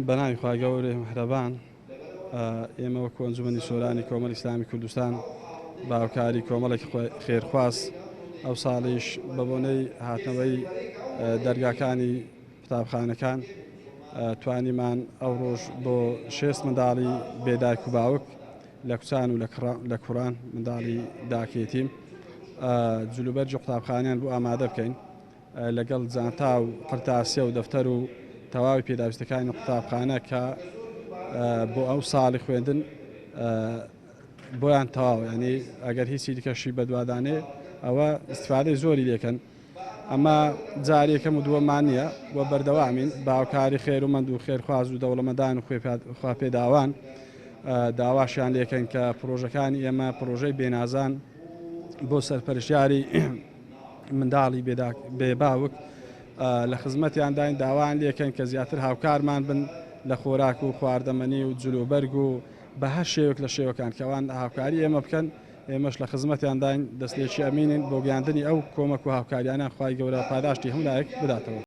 بەناوی خوا گەورەی میهرەبان ئێمە وەکو ئەنجومەنی سۆرانی کۆمەڵی ئیسلامی کوردستان باوکاری کۆمەڵێکی خێرخواست ئەو ساڵیش بە بۆنەی هاتنەوەی دەرگاکانی قوتابخانەکان توانیمان ئەو ڕۆژ بۆ 6 منداڵی بێدایک و باوک لە کوچان و لە کوڕان منداڵی داکێتیم جلوبەرجی قوتابخانیان بۆ ئامادە بکەین لەگەڵ جانتا و قرتاسیە و دەفتەر و تەواوی پێداویستەکانی قوتابخانە کە بۆ ئەو ساڵی خوێندن بۆیان تەواو ینی ئەگەر هیچی دیکەشی بەدوادانێ ئەوە استفادەی زۆری لێکەن ئەمە جارێکەم و دووەمان نییە وە بەردەوامین باوکاری خێرمەند و خێرخواز و دەوڵەمەدان و خواپێداوان داواشیان لێکەن کە پرۆژەکانی ئێمە پرۆژەی بێنازان بۆ سەرپەرشیاری منداڵی بێباوک لە خزمەتیان داین داوان لێکەن کە زیاتر هاوکارمان بن لە خۆراک و خواردەمەنی و جلوبەرگ و بە هەر شێوک لە شێوەکان کەوان هاوکاری ئێمە بکەن ئێمەش لە خزمەتیان داین دەستێکی ئەمینین بۆ گەیاندنی ئەو کۆمەک و هاوکاریانە خوای گەورە پاداشتی هەمولایەک بداتەوە.